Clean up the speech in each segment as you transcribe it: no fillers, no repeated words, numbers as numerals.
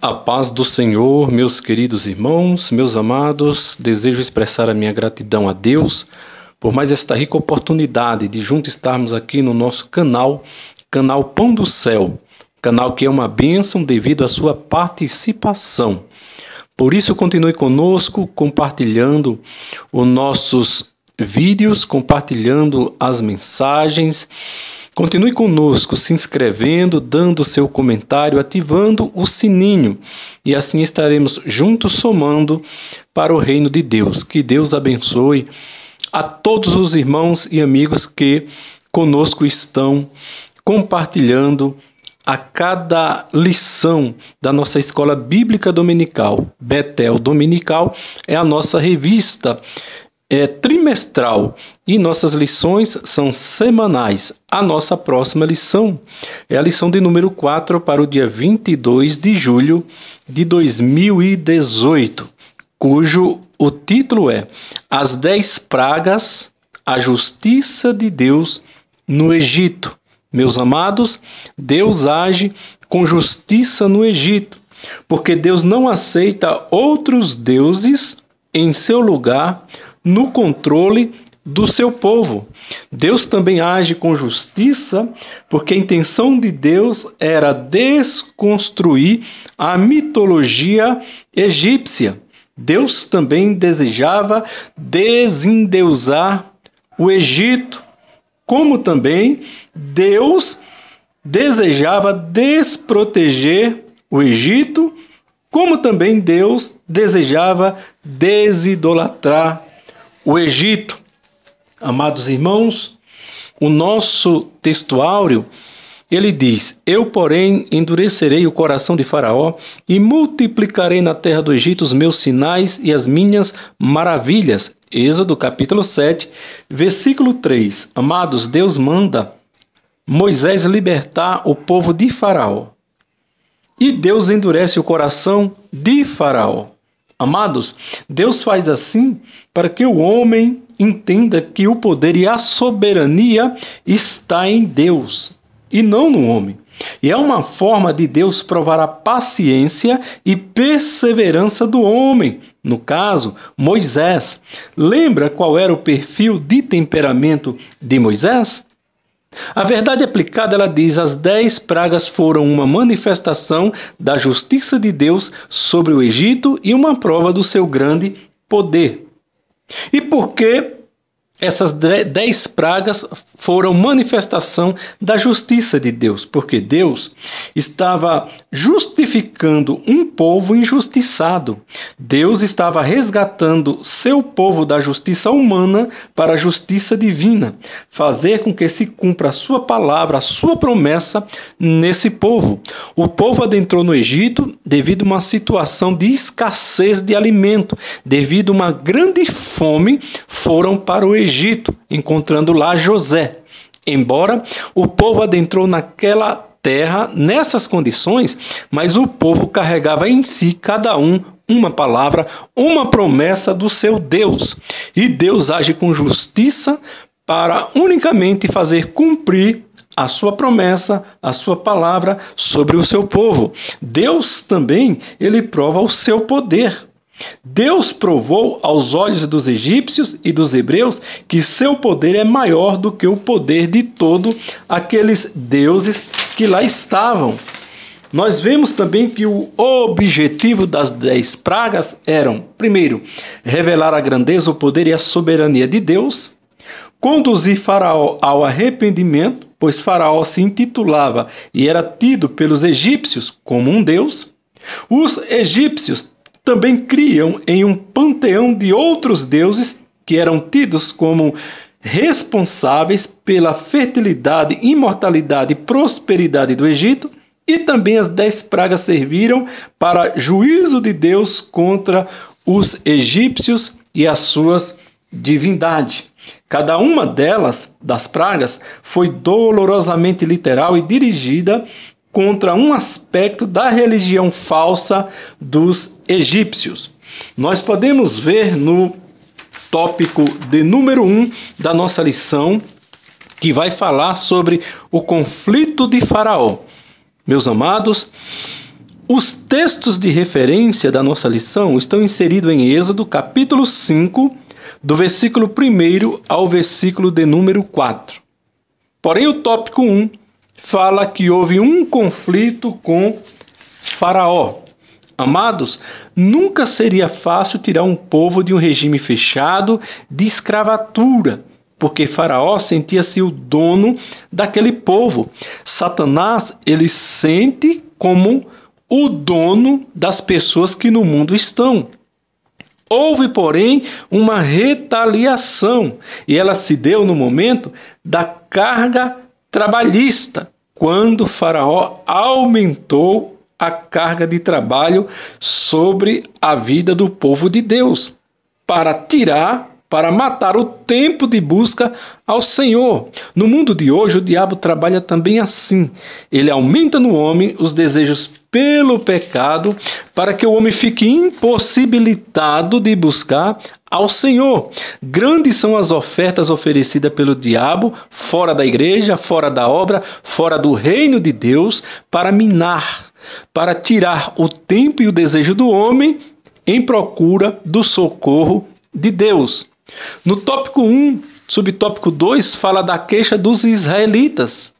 A paz do Senhor, meus queridos irmãos, meus amados, desejo expressar a minha gratidão a Deus por mais esta rica oportunidade de juntos estarmos aqui no nosso canal Pão do Céu, canal que é uma bênção devido à sua participação. Por isso, continue conosco, compartilhando os nossos vídeos, compartilhando as mensagens. Continue conosco, se inscrevendo, dando seu comentário, ativando o sininho. E assim estaremos juntos somando para o reino de Deus. Que Deus abençoe a todos os irmãos e amigos que conosco estão compartilhando a cada lição da nossa Escola Bíblica Dominical. Betel Dominical é a nossa revista trimestral e nossas lições são semanais. A nossa próxima lição é a lição de número 4 para o dia 22 de julho de 2018, cujo o título é As 10 Pragas, a Justiça de Deus no Egito. Meus amados, Deus age com justiça no Egito, porque Deus não aceita outros deuses em seu lugar no controle do seu povo. Deus também age com justiça, porque a intenção de Deus era desconstruir a mitologia egípcia. Deus também desejava desendeusar o Egito, como também Deus desejava desproteger o Egito, como também Deus desejava desidolatrar o Egito. Amados irmãos, o nosso textuário, ele diz: Eu, porém, endurecerei o coração de Faraó e multiplicarei na terra do Egito os meus sinais e as minhas maravilhas. Êxodo capítulo 7, versículo 3. Amados, Deus manda Moisés libertar o povo de Faraó. E Deus endurece o coração de Faraó. Amados, Deus faz assim para que o homem entenda que o poder e a soberania está em Deus e não no homem. E é uma forma de Deus provar a paciência e perseverança do homem. No caso, Moisés. Lembra qual era o perfil de temperamento de Moisés? A verdade aplicada, ela diz, as 10 pragas foram uma manifestação da justiça de Deus sobre o Egito e uma prova do seu grande poder. E por que essas 10 pragas foram manifestação da justiça de Deus? Porque Deus estava justificando um povo injustiçado. Deus estava resgatando seu povo da justiça humana para a justiça divina. Fazer com que se cumpra a sua palavra, a sua promessa nesse povo. O povo adentrou no Egito devido a uma situação de escassez de alimento. Devido a uma grande fome, foram para o Egito, encontrando lá José. Embora o povo adentrou naquela terra nessas condições, mas o povo carregava em si, cada um, uma palavra, uma promessa do seu Deus. E Deus age com justiça para unicamente fazer cumprir a sua promessa, a sua palavra sobre o seu povo. Deus também, ele prova o seu poder. Deus provou aos olhos dos egípcios e dos hebreus que seu poder é maior do que o poder de todos aqueles deuses que lá estavam. Nós vemos também que o objetivo das 10 pragas eram, primeiro, revelar a grandeza, o poder e a soberania de Deus, conduzir Faraó ao arrependimento, pois Faraó se intitulava e era tido pelos egípcios como um deus. Os egípcios também criam em um panteão de outros deuses que eram tidos como responsáveis pela fertilidade, imortalidade e prosperidade do Egito, e também as 10 pragas serviram para juízo de Deus contra os egípcios e as suas divindades. Cada uma delas, das pragas, foi dolorosamente literal e dirigida contra um aspecto da religião falsa dos egípcios. Nós podemos ver no tópico de número 1 da nossa lição, que vai falar sobre o conflito de Faraó. Meus amados, Os textos de referência da nossa lição estão inseridos em Êxodo, capítulo 5, do versículo 1 ao versículo de número 4. Porém, o tópico 1 fala que houve um conflito com Faraó. Amados, nunca seria fácil tirar um povo de um regime fechado de escravatura, porque Faraó sentia-se o dono daquele povo. Satanás, ele sente como o dono das pessoas que no mundo estão. Houve, porém, uma retaliação, e ela se deu no momento da carga trabalhista, quando Faraó aumentou a carga de trabalho sobre a vida do povo de Deus, para matar o tempo de busca ao Senhor. No mundo de hoje, o diabo trabalha também assim. Ele aumenta no homem os desejos pelo pecado, para que o homem fique impossibilitado de buscar ao Senhor. Grandes são as ofertas oferecidas pelo diabo, fora da igreja, fora da obra, fora do reino de Deus, para minar, para tirar o tempo e o desejo do homem em procura do socorro de Deus. No tópico 1, subtópico 2, fala da queixa dos israelitas.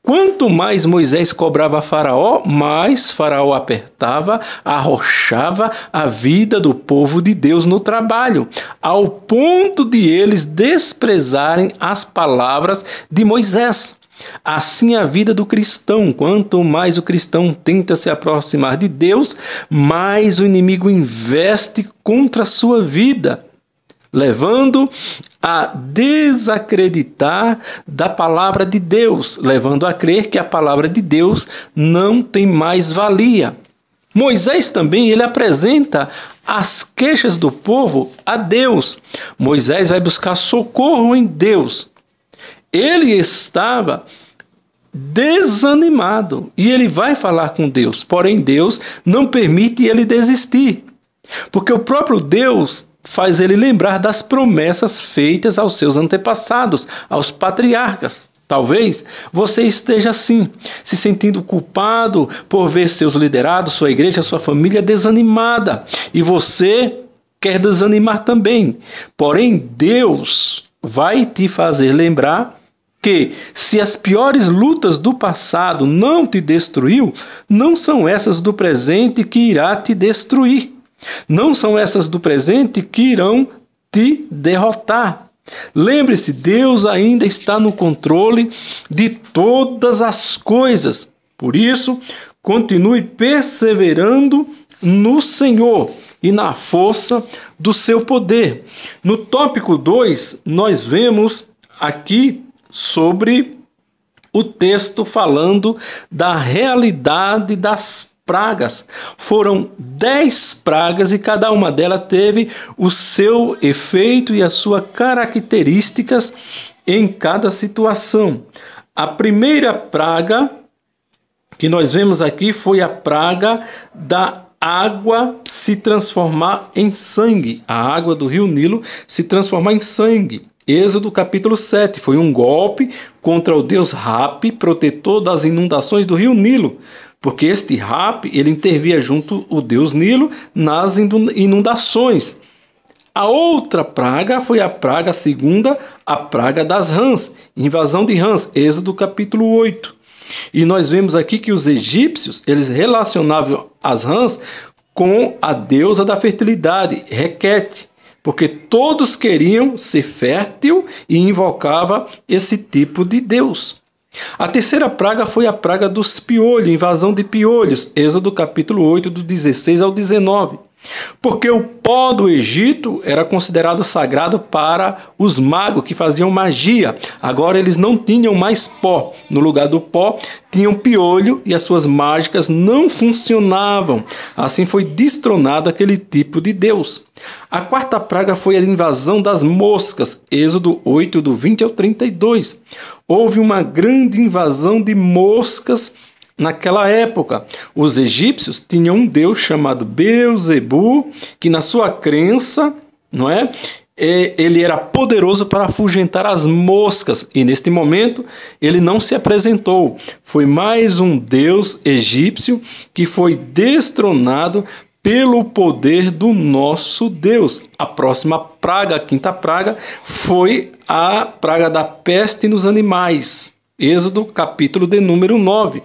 Quanto mais Moisés cobrava a Faraó, mais Faraó apertava, arrochava a vida do povo de Deus no trabalho, ao ponto de eles desprezarem as palavras de Moisés. Assim a vida do cristão, quanto mais o cristão tenta se aproximar de Deus, mais o inimigo investe contra a sua vida, levando a desacreditar da palavra de Deus, levando a crer que a palavra de Deus não tem mais valia. Moisés também, ele apresenta as queixas do povo a Deus. Moisés vai buscar socorro em Deus. Ele estava desanimado e ele vai falar com Deus, porém Deus não permite ele desistir, porque o próprio Deus faz ele lembrar das promessas feitas aos seus antepassados, aos patriarcas. Talvez você esteja assim, se sentindo culpado por ver seus liderados, sua igreja, sua família desanimada, e você quer desanimar também. Porém, Deus vai te fazer lembrar que, se as piores lutas do passado não te destruiu, não são essas do presente que irá te destruir. Não são essas do presente que irão te derrotar. Lembre-se, Deus ainda está no controle de todas as coisas. Por isso, continue perseverando no Senhor e na força do seu poder. No tópico 2, nós vemos aqui sobre o texto falando da realidade das pragas. Foram 10 pragas e cada uma delas teve o seu efeito e as suas características em cada situação. A primeira praga que nós vemos aqui foi a praga da água se transformar em sangue. A água do rio Nilo se transformar em sangue. Êxodo capítulo 7, foi um golpe contra o deus Rapi, protetor das inundações do rio Nilo, porque este Rapi, ele intervia junto o deus Nilo nas inundações. A outra praga foi a praga segunda, a praga das rãs, invasão de rãs, Êxodo capítulo 8. E nós vemos aqui que os egípcios, eles relacionavam as rãs com a deusa da fertilidade, Requete, porque todos queriam ser fértil e invocava esse tipo de Deus. A terceira praga foi a praga dos piolhos, invasão de piolhos, Êxodo capítulo 8, do 16 ao 19. Porque o pó do Egito era considerado sagrado para os magos que faziam magia. Agora eles não tinham mais pó. No lugar do pó, tinham piolho e as suas mágicas não funcionavam. Assim foi destronado aquele tipo de Deus. A quarta praga foi a invasão das moscas, Êxodo 8, do 20 ao 32. Houve uma grande invasão de moscas naquela época. Os egípcios tinham um deus chamado Beuzebu, que na sua crença, ele era poderoso para afugentar as moscas, e neste momento ele não se apresentou. Foi mais um deus egípcio que foi destronado pelo poder do nosso Deus. A próxima praga, a quinta praga, foi a praga da peste nos animais. Êxodo, capítulo de número 9.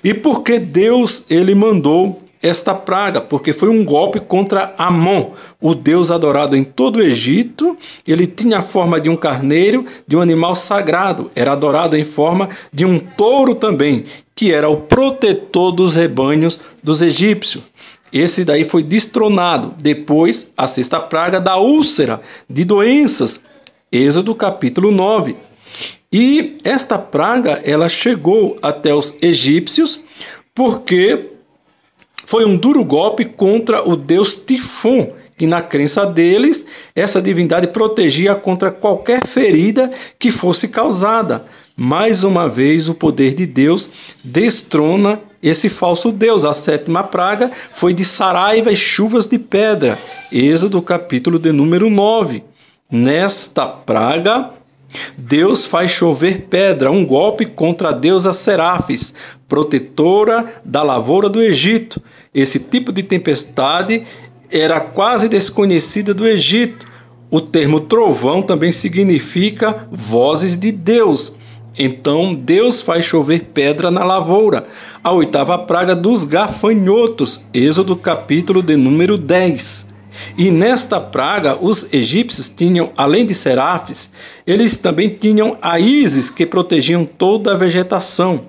E por que Deus ele mandou esta praga? Porque foi um golpe contra Amon, o deus adorado em todo o Egito. Ele tinha a forma de um carneiro, de um animal sagrado. Era adorado em forma de um touro também, que era o protetor dos rebanhos dos egípcios. Esse daí foi destronado. Depois, a sexta praga da úlcera, de doenças. Êxodo capítulo 9. E esta praga, ela chegou até os egípcios porque foi um duro golpe contra o deus Tifon, que na crença deles, essa divindade protegia contra qualquer ferida que fosse causada. Mais uma vez, o poder de Deus destrona esse falso deus. A sétima praga foi de saraiva e chuvas de pedra. Êxodo, capítulo de número 9. Nesta praga, Deus faz chover pedra, um golpe contra a deusa Serafis, protetora da lavoura do Egito. Esse tipo de tempestade era quase desconhecida do Egito. O termo trovão também significa vozes de Deus. Então Deus faz chover pedra na lavoura. A oitava praga dos gafanhotos, Êxodo capítulo de número 10. E nesta praga, os egípcios tinham, além de Serafis, eles também tinham a Ísis, que protegiam toda a vegetação.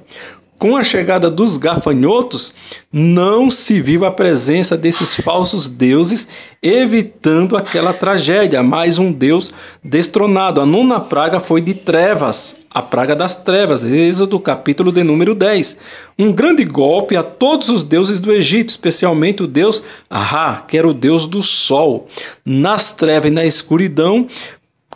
Com a chegada dos gafanhotos, não se viu a presença desses falsos deuses, evitando aquela tragédia, mais um deus destronado. A nona praga foi de trevas, a praga das trevas, Êxodo capítulo de número 10. Um grande golpe a todos os deuses do Egito, especialmente o deus Ra, que era o deus do sol. Nas trevas e na escuridão,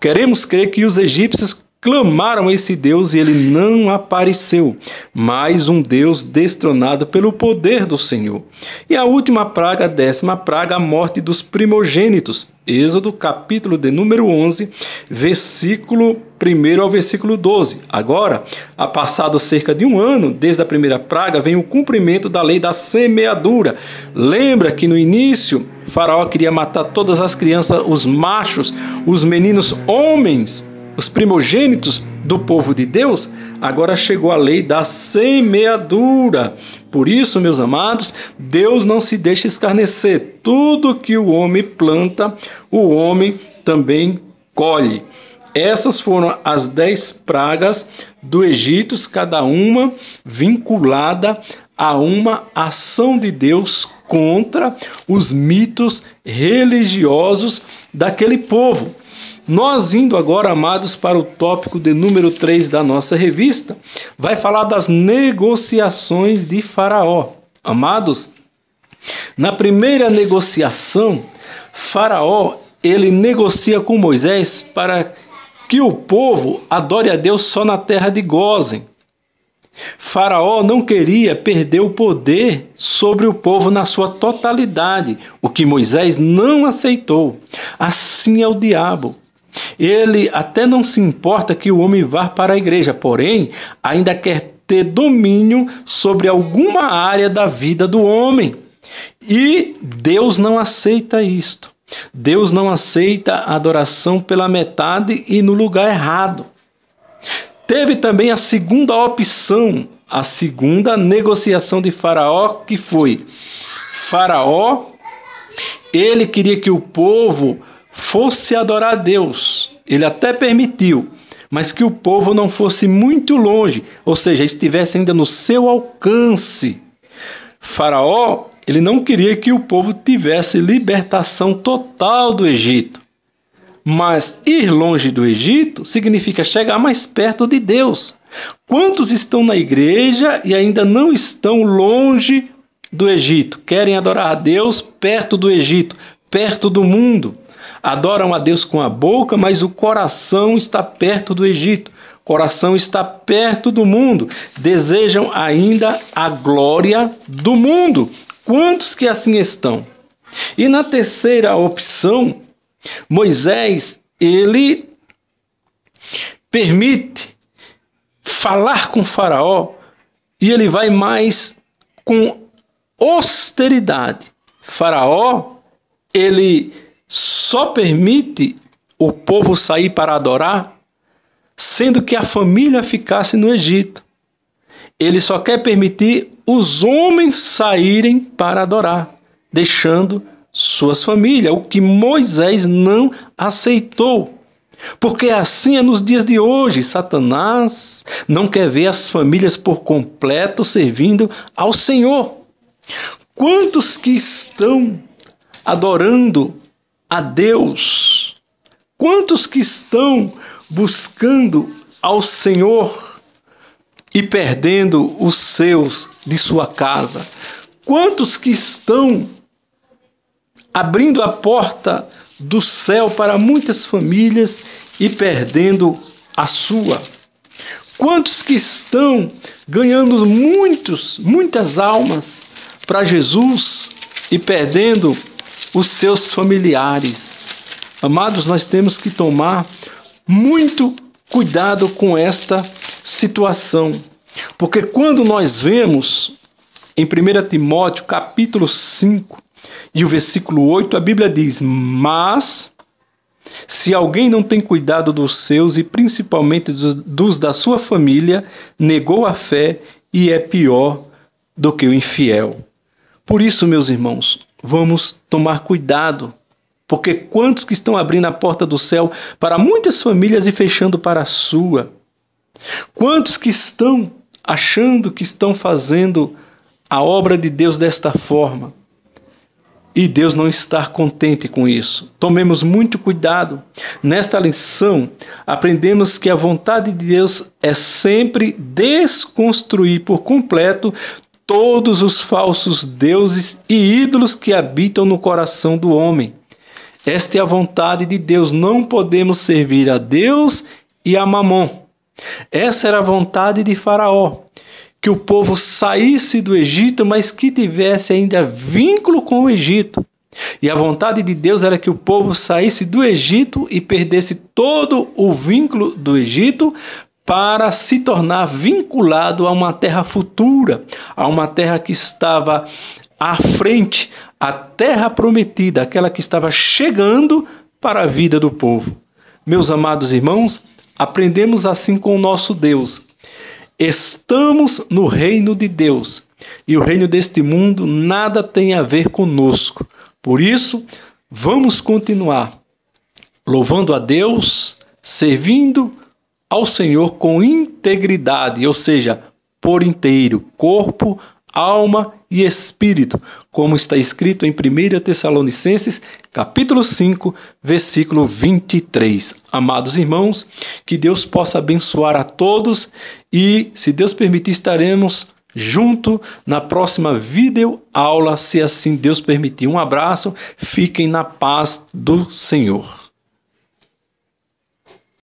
queremos crer que os egípcios clamaram a esse Deus e ele não apareceu. Mais um Deus destronado pelo poder do Senhor. E a última praga, a décima praga, a morte dos primogênitos. Êxodo, capítulo de número 11, versículo 1 ao versículo 12. Agora, há passado cerca de um ano, desde a primeira praga, vem o cumprimento da lei da semeadura. Lembra que no início, Faraó queria matar todas as crianças, os machos, os meninos homens, os primogênitos do povo de Deus? Agora chegou a lei da semeadura. Por isso, meus amados, Deus não se deixa escarnecer. Tudo que o homem planta, o homem também colhe. Essas foram as 10 pragas do Egito, cada uma vinculada a uma ação de Deus contra os mitos religiosos daquele povo. Nós indo agora, amados, para o tópico de número 3 da nossa revista, vai falar das negociações de Faraó. Amados, na primeira negociação, Faraó, ele negocia com Moisés para que o povo adore a Deus só na terra de Gósen. Faraó não queria perder o poder sobre o povo na sua totalidade, o que Moisés não aceitou. Assim é o diabo. Ele até não se importa que o homem vá para a igreja, porém, ainda quer ter domínio sobre alguma área da vida do homem. E Deus não aceita isto. Deus não aceita a adoração pela metade e no lugar errado. Teve também a segunda opção, a segunda negociação de Faraó, que foi: Faraó, ele queria que o povo fosse adorar a Deus. Ele até permitiu, mas que o povo não fosse muito longe, ou seja, estivesse ainda no seu alcance. Faraó, ele não queria que o povo tivesse libertação total do Egito. Mas ir longe do Egito significa chegar mais perto de Deus. Quantos estão na igreja e ainda não estão longe do Egito? Querem adorar a Deus perto do Egito, perto do mundo. Adoram a Deus com a boca, mas o coração está perto do Egito. O coração está perto do mundo. Desejam ainda a glória do mundo. Quantos que assim estão? E na terceira opção, Moisés, ele permite falar com Faraó e ele vai mais com austeridade. Faraó, ele só permite o povo sair para adorar, sendo que a família ficasse no Egito. Ele só quer permitir os homens saírem para adorar, deixando suas famílias, o que Moisés não aceitou. Porque assim é nos dias de hoje. Satanás não quer ver as famílias por completo servindo ao Senhor. Quantos que estão adorando a Deus? Quantos que estão buscando ao Senhor e perdendo os seus de sua casa? Quantos que estão abrindo a porta do céu para muitas famílias e perdendo a sua? Quantos que estão ganhando muitas almas para Jesus e perdendo os seus familiares? Amados, nós temos que tomar muito cuidado com esta situação, porque quando nós vemos em 1 Timóteo capítulo 5 e o versículo 8, a Bíblia diz: mas se alguém não tem cuidado dos seus e principalmente dos da sua família, negou a fé e é pior do que o infiel. Por isso, meus irmãos, vamos tomar cuidado, porque quantos que estão abrindo a porta do céu para muitas famílias e fechando para a sua? Quantos que estão achando que estão fazendo a obra de Deus desta forma? E Deus não está contente com isso. Tomemos muito cuidado. Nesta lição, aprendemos que a vontade de Deus é sempre desconstruir por completo todos os falsos deuses e ídolos que habitam no coração do homem. Esta é a vontade de Deus. Não podemos servir a Deus e a Mamon. Essa era a vontade de Faraó, que o povo saísse do Egito, mas que tivesse ainda vínculo com o Egito. E a vontade de Deus era que o povo saísse do Egito e perdesse todo o vínculo do Egito para se tornar vinculado a uma terra futura, a uma terra que estava à frente, a terra prometida, aquela que estava chegando para a vida do povo. Meus amados irmãos, aprendemos assim com o nosso Deus. Estamos no reino de Deus e o reino deste mundo nada tem a ver conosco. Por isso, vamos continuar louvando a Deus, servindo ao Senhor com integridade, ou seja, por inteiro, corpo, alma e espírito, como está escrito em 1 Tessalonicenses, capítulo 5, versículo 23. Amados irmãos, que Deus possa abençoar a todos e, se Deus permitir, estaremos junto na próxima videoaula, se assim Deus permitir. Um abraço, fiquem na paz do Senhor.